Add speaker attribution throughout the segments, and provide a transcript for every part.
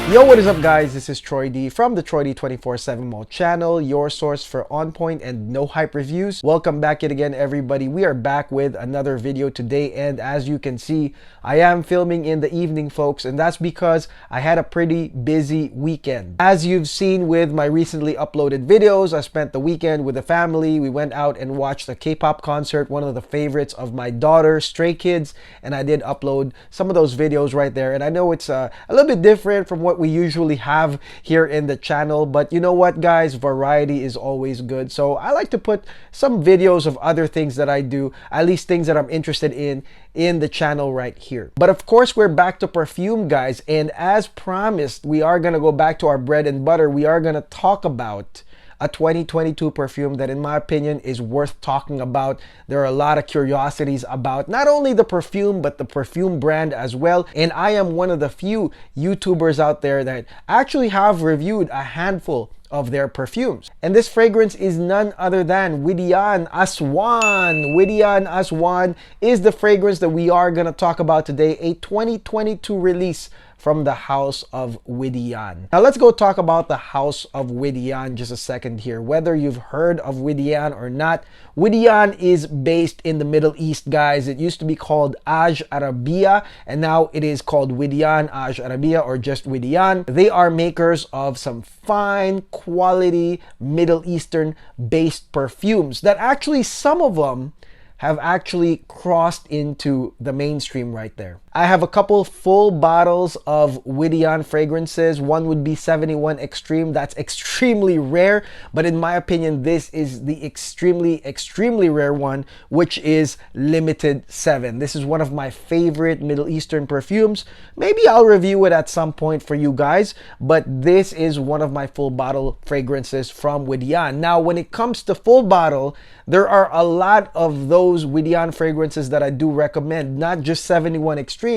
Speaker 1: Yo, what is up guys? This is Troy D from the Troy D 24/7 Mall channel, your source for on point and no hype reviews. Welcome back yet again everybody. We are back with another video today, and as you can see, I am filming in the evening folks, and that's because I had a pretty busy weekend. As you've seen with my recently uploaded videos, I spent the weekend with the family. We went out and watched a K-pop concert, one of the favorites of my daughter, Stray Kids, and I did upload some of those videos right there. And I know it's a little bit different from what we usually have here in the channel, but you know what guys, variety is always good. So I like to put some videos of other things that I do, at least things that I'm interested in the channel right here. But of course, we're back to perfume guys, and as promised, we are gonna go back to our bread and butter. We are gonna talk about a 2022 perfume that in my opinion is worth talking about. There are a lot of curiosities about not only the perfume but the perfume brand as well, and I am one of the few YouTubers out there that actually have reviewed a handful of their perfumes. And this fragrance is none other than Widian Aswan. Widian Aswan is the fragrance that we are going to talk about today, a 2022 release from the House of Widian. Now let's go talk about the House of Widian just a second here. Whether you've heard of Widian or not, Widian is based in the Middle East guys. It used to be called Aj Arabia, and now it is called Widian Aj Arabia, or just Widian. They are makers of some fine quality Middle Eastern based perfumes that actually some of them have actually crossed into the mainstream right there. I have a couple full bottles of Widian fragrances. One would be 71 Extreme. That's extremely rare, but in my opinion, this is the extremely rare one, which is Limited 7. This is one of my favorite Middle Eastern perfumes. Maybe I'll review it at some point for you guys, but this is one of my full bottle fragrances from Widian. Now, when it comes to full bottle, there are a lot of those Widian fragrances that I do recommend, not just 71 Extreme,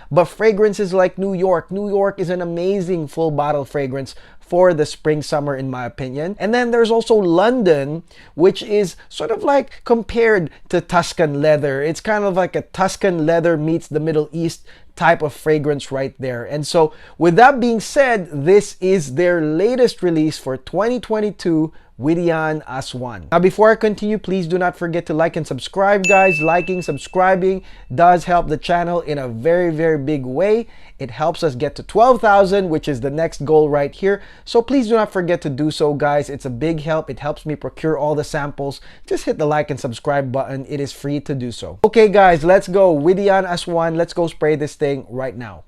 Speaker 1: but fragrances like New York. New York is an amazing full bottle fragrance for the spring summer in my opinion. And then there's also London, which is sort of like compared to Tuscan leather. It's kind of like a Tuscan leather meets the Middle East type of fragrance right there. And so with that being said, this is their latest release for 2022, Widian Aswan. Now before I continue, please do not forget to like and subscribe guys. Liking, subscribing does help the channel in a very big way. It helps us get to 12,000, which is the next goal right here. So please do not forget to do so guys. It's a big help. It helps me procure all the samples. Just hit the like and subscribe button. It is free to do so. Okay guys, let's go. Widian Aswan. Let's go spray this thing right now.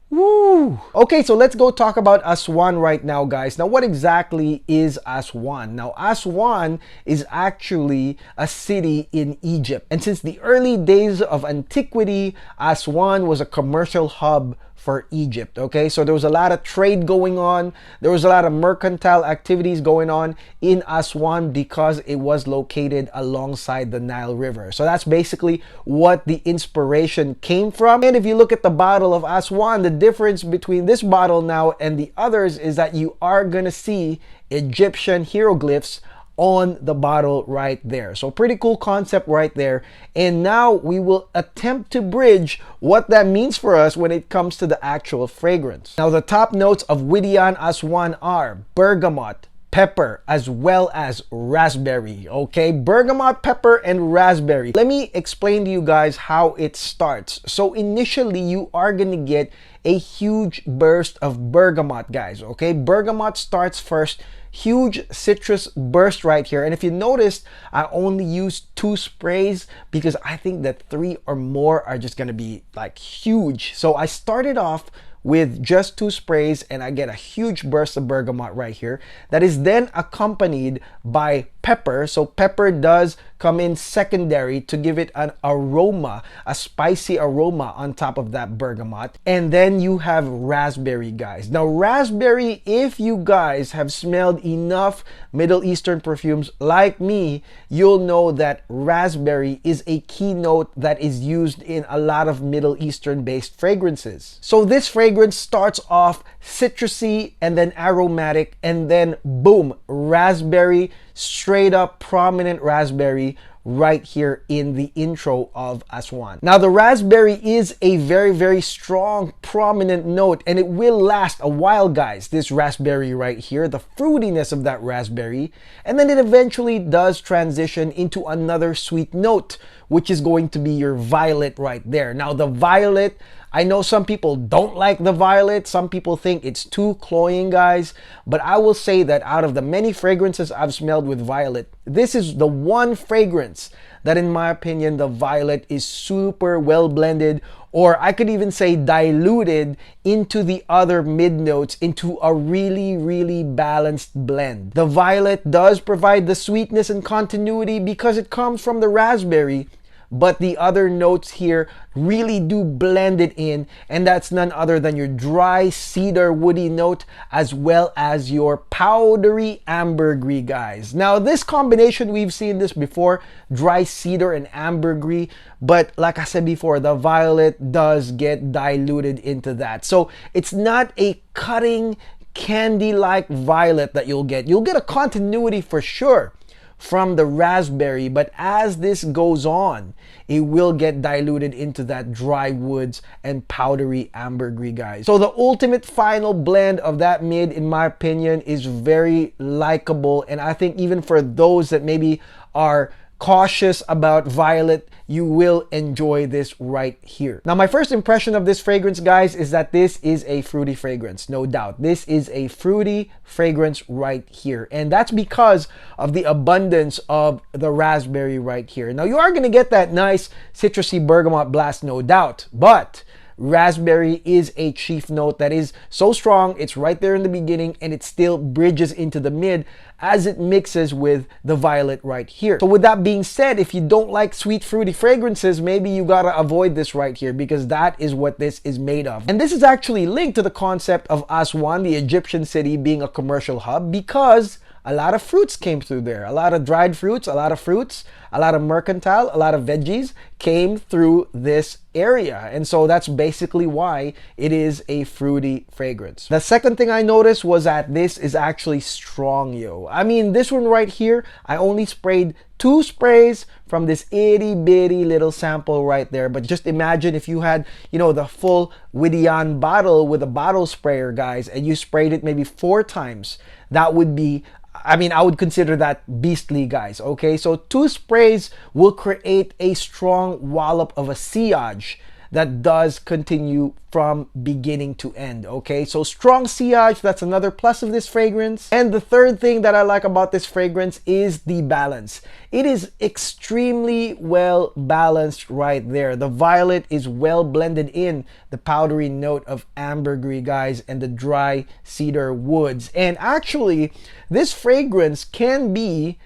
Speaker 1: Woo! Okay, so let's go talk about Aswan right now, guys. Now, what exactly is Aswan? Now, Aswan is actually a city in Egypt. And since the early days of antiquity, Aswan was a commercial hub for Egypt. Okay, so there was a lot of trade going on. There was a lot of mercantile activities going on in Aswan because it was located alongside the Nile River. So that's basically what the inspiration came from. And if you look at the bottle of Aswan, the difference between this bottle now and the others is that you are gonna see Egyptian hieroglyphs on the bottle right there. So pretty cool concept right there. And now we will attempt to bridge what that means for us when it comes to the actual fragrance. Now the top notes of Widian Aswan are bergamot, pepper, as well as raspberry. Okay, bergamot, pepper, and raspberry. Let me explain to you guys how it starts. So initially you are gonna get a huge burst of bergamot guys. Okay, bergamot starts first. Huge citrus burst right here. And if you noticed, I only used 2 sprays because I think that 3 or more are just gonna be like huge. So I started off with just 2 sprays and I get a huge burst of bergamot right here that is then accompanied by pepper. So pepper does come in secondary to give it an aroma, a spicy aroma on top of that bergamot. And then you have raspberry guys. Now raspberry, if you guys have smelled enough Middle Eastern perfumes like me, you'll know that raspberry is a keynote that is used in a lot of Middle Eastern based fragrances. So this fragrance starts off citrusy and then aromatic, and then boom, raspberry, straight up prominent raspberry right here in the intro of Aswan. Now, the raspberry is a very, very strong, prominent note, and it will last a while, guys. This raspberry right here, the fruitiness of that raspberry, and then it eventually does transition into another sweet note, which is going to be your violet right there. Now, the violet, I know some people don't like the violet. Some people think it's too cloying, guys. But I will say that out of the many fragrances I've smelled with violet, this is the one fragrance that, in my opinion, the violet is super well blended, or I could even say diluted into the other mid notes into a really, really balanced blend. The violet does provide the sweetness and continuity because it comes from the raspberry, but the other notes here really do blend it in, and that's none other than your dry cedar woody note as well as your powdery ambergris, guys. Now, this combination, we've seen this before, dry cedar and ambergris, but like I said before, the violet does get diluted into that. So it's not a cutting candy-like violet that you'll get. You'll get a continuity for sure from the raspberry, but as this goes on, it will get diluted into that dry woods and powdery ambergris, guys. So the ultimate final blend of that mid, in my opinion, is very likable, and I think even for those that maybe are cautious about violet, you will enjoy this right here. Now, my first impression of this fragrance, guys, is that this is a fruity fragrance, no doubt. This is a fruity fragrance right here, and that's because of the abundance of the raspberry right here. Now, you are going to get that nice citrusy bergamot blast, no doubt, but raspberry is a chief note that is so strong. It's right there in the beginning, and it still bridges into the mid as it mixes with the violet right here. So with that being said, if you don't like sweet fruity fragrances, maybe you gotta avoid this right here, because that is what this is made of. And this is actually linked to the concept of Aswan, the Egyptian city, being a commercial hub, because a lot of fruits came through there. A lot of dried fruits, a lot of fruits, a lot of mercantile, a lot of veggies came through this area. And so that's basically why it is a fruity fragrance. The second thing I noticed was that this is actually strong, yo. I mean, this one right here, I only sprayed 2 sprays from this itty bitty little sample right there. But just imagine if you had, you know, the full Widian bottle with a bottle sprayer, guys, and you sprayed it maybe 4 times. That would be, I mean, I would consider that beastly, guys, okay? So 2 sprays will create a strong wallop of a sillage that does continue from beginning to end, okay? So strong sillage, that's another plus of this fragrance. And the third thing that I like about this fragrance is the balance. It is extremely well balanced right there. The violet is well blended in the powdery note of ambergris, guys, and the dry cedar woods. And actually, this fragrance can be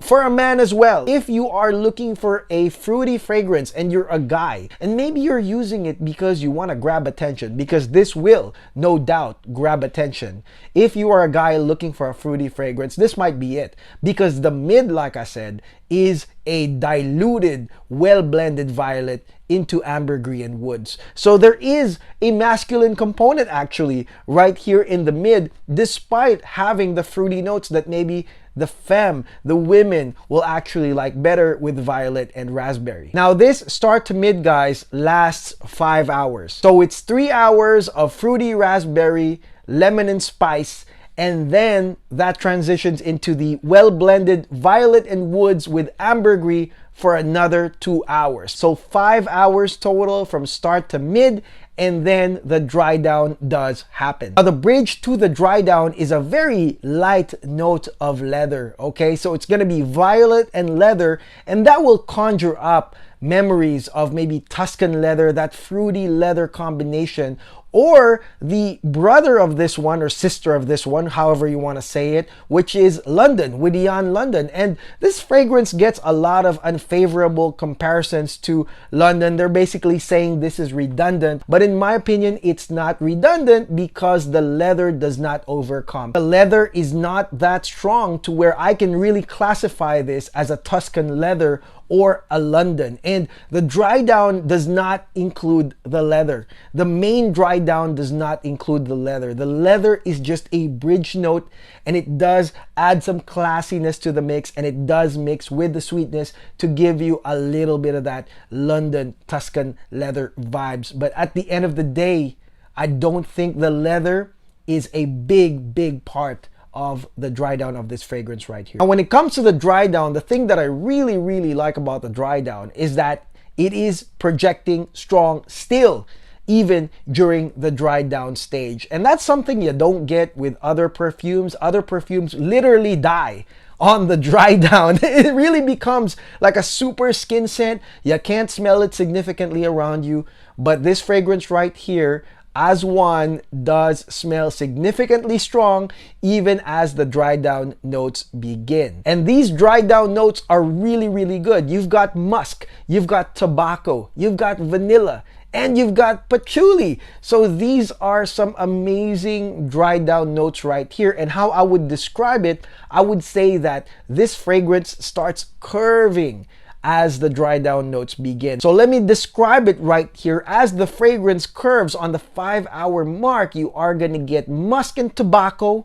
Speaker 1: for a man as well. If you are looking for a fruity fragrance and you're a guy, and maybe you're using it because you want to grab attention, because this will no doubt grab attention. If you are a guy looking for a fruity fragrance, this might be it, because the mid, like I said, is a diluted, well blended violet into ambergris and woods. So there is a masculine component actually right here in the mid, despite having the fruity notes that maybe the femme, the women, will actually like better with violet and raspberry. Now, this start to mid, guys, lasts 5 hours. So it's 3 hours of fruity raspberry, lemon and spice, and then that transitions into the well-blended violet and woods with ambergris for another 2 hours. So 5 hours total from start to mid, and then the dry down does happen. Now, the bridge to the dry down is a very light note of leather, okay? So it's gonna be violet and leather, and that will conjure up memories of maybe Tuscan leather, that fruity leather combination, or the brother of this one or sister of this one, however you want to say it, which is London, Widian London. And this fragrance gets a lot of unfavorable comparisons to London. They're basically saying this is redundant, but in my opinion, it's not redundant because the leather does not overcome. The leather is not that strong to where I can really classify this as a Tuscan leather or a London. And the dry down does not include the leather. The main dry down does not include the leather. The leather is just a bridge note, and it does add some classiness to the mix, and it does mix with the sweetness to give you a little bit of that London Tuscan leather vibes. But at the end of the day, I don't think the leather is a big part of the dry down of this fragrance right here. Now, when it comes to the dry down, the thing that I really like about the dry down is that it is projecting strong still, even during the dry down stage. And that's something you don't get with other perfumes. Other perfumes literally die on the dry down. It really becomes like a super skin scent. You can't smell it significantly around you, but this fragrance right here, Aswan, does smell significantly strong even as the dry down notes begin. And these dry down notes are really good. You've got musk, you've got tobacco, you've got vanilla, and you've got patchouli. So these are some amazing dry down notes right here. And how I would describe it, I would say that this fragrance starts curving as the dry down notes begin. So let me describe it right here. As the fragrance curves on the 5-hour mark, you are going to get musk and tobacco,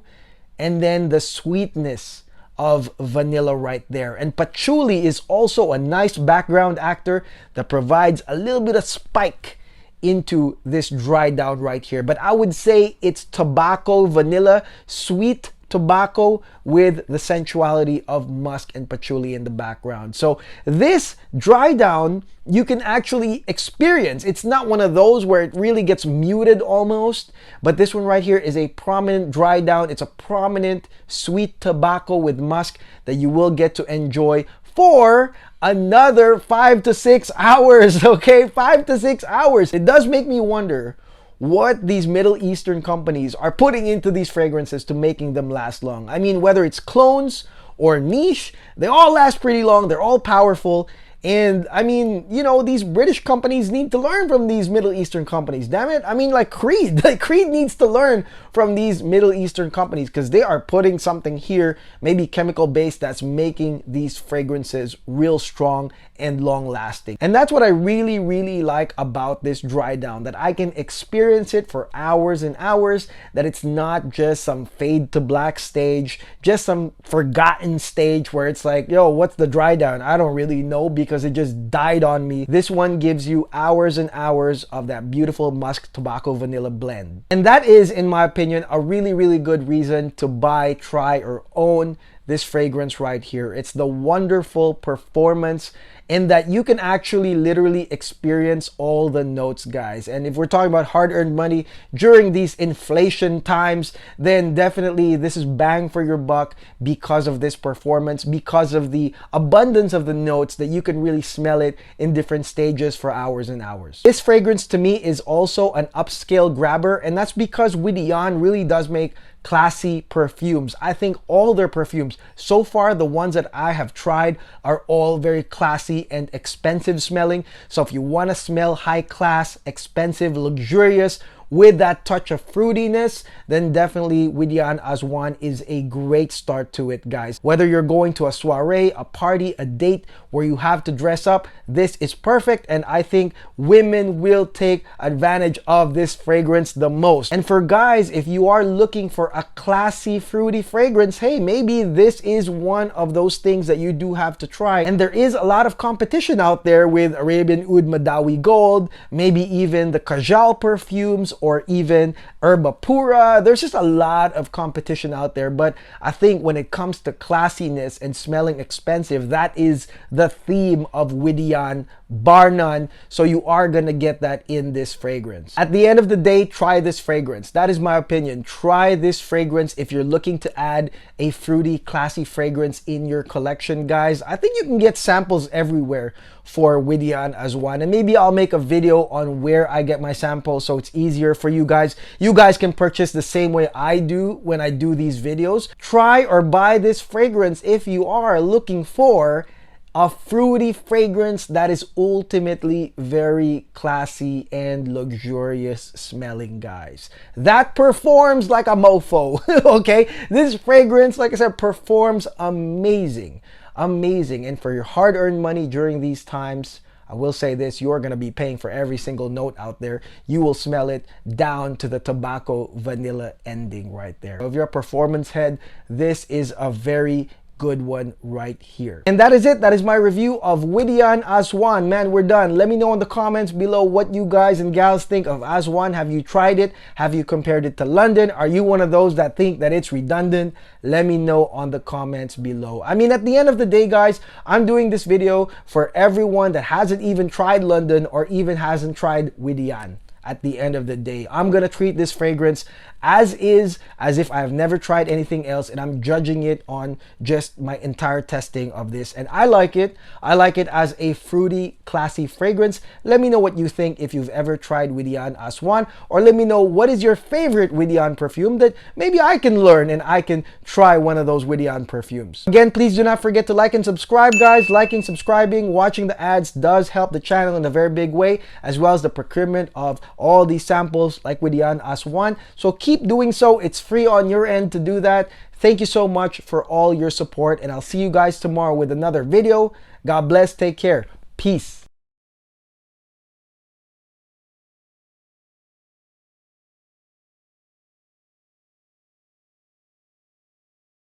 Speaker 1: and then the sweetness of vanilla right there. And patchouli is also a nice background actor that provides a little bit of spike into this dry down right here. But I would say it's tobacco, vanilla, sweet tobacco with the sensuality of musk and patchouli in the background. So this dry down you can actually experience. It's not one of those where it really gets muted almost, but this one right here is a prominent dry down. It's a prominent sweet tobacco with musk that you will get to enjoy for another 5 to 6 hours. Okay, 5 to 6 hours. It does make me wonder what these Middle Eastern companies are putting into these fragrances to making them last long. I mean, whether it's clones or niche, they all last pretty long. They're all powerful. And I mean, you know, these British companies need to learn from these Middle Eastern companies. Damn it. I mean, like Creed. Like Creed needs to learn from these Middle Eastern companies because they are putting something here, maybe chemical based, that's making these fragrances real strong and long lasting. And that's what I really like about this dry down, that I can experience it for hours and hours, that it's not just some fade to black stage, just some forgotten stage where it's like, yo, what's the dry down? I don't really know because it just died on me. This one gives you hours and hours of that beautiful musk tobacco vanilla blend. And that is, in my opinion, a really good reason to buy, try, or own this fragrance right here. It's the wonderful performance in that you can actually literally experience all the notes, guys. And if we're talking about hard-earned money during these inflation times, then definitely this is bang for your buck because of this performance, because of the abundance of the notes that you can really smell it in different stages for hours and hours. This fragrance to me is also an upscale grabber, and that's because Widian really does make classy perfumes. I think all their perfumes so far, the ones that I have tried, are all very classy and expensive smelling. So if you want to smell high class, expensive, luxurious with that touch of fruitiness, then definitely Widian Aswan is a great start to it, guys. Whether you're going to a soiree, a party, a date where you have to dress up, this is perfect, and I think women will take advantage of this fragrance the most. And for guys, if you are looking for a classy, fruity fragrance, hey, maybe this is one of those things that you do have to try. And there is a lot of competition out there with Arabian Oud Madawi Gold, maybe even the Kajal perfumes, or even Herba Pura. There's just a lot of competition out there, but I think when it comes to classiness and smelling expensive, that is the theme of Widian, bar none. So you are gonna get that in this fragrance. At the end of the day, try this fragrance. That is my opinion. Try this fragrance if you're looking to add a fruity, classy fragrance in your collection, guys. I think you can get samples everywhere for Widian Aswan, and maybe I'll make a video on where I get my samples so it's easier for you guys. You guys can purchase the same way I do when I do these videos. Try or buy this fragrance if you are looking for a fruity fragrance that is ultimately very classy and luxurious smelling, guys. That performs like a mofo, okay? This fragrance, like I said, performs amazing amazing. And for your hard-earned money during these times, I will say this, you're going to be paying for every single note out there. You will smell it down to the tobacco vanilla ending right there. If you're a performance head, this is a very good one right here. And that is it. That is my review of Widian Aswan. Man, we're done. Let me know in the comments below what you guys and gals think of Aswan. Have you tried it? Have you compared it to London? Are you one of those that think that it's redundant? Let me know on the comments below. I mean, at the end of the day, guys, I'm doing this video for everyone that hasn't even tried London or even hasn't tried Widian. At the end of the day, I'm gonna treat this fragrance as is, as if I've never tried anything else, and I'm judging it on just my entire testing of this. And I like it. I like it as a fruity, classy fragrance. Let me know what you think if you've ever tried Widian Aswan, or let me know what is your favorite Widian perfume that maybe I can learn and I can try one of those Widian perfumes. Again, please do not forget to like and subscribe, guys. Liking, subscribing, watching the ads does help the channel in a very big way, as well as the procurement of all these samples like Widian Aswan. So keep doing so. It's free on your end to do that. Thank you so much for all your support, and I'll see you guys tomorrow with another video. God bless. Take care. Peace.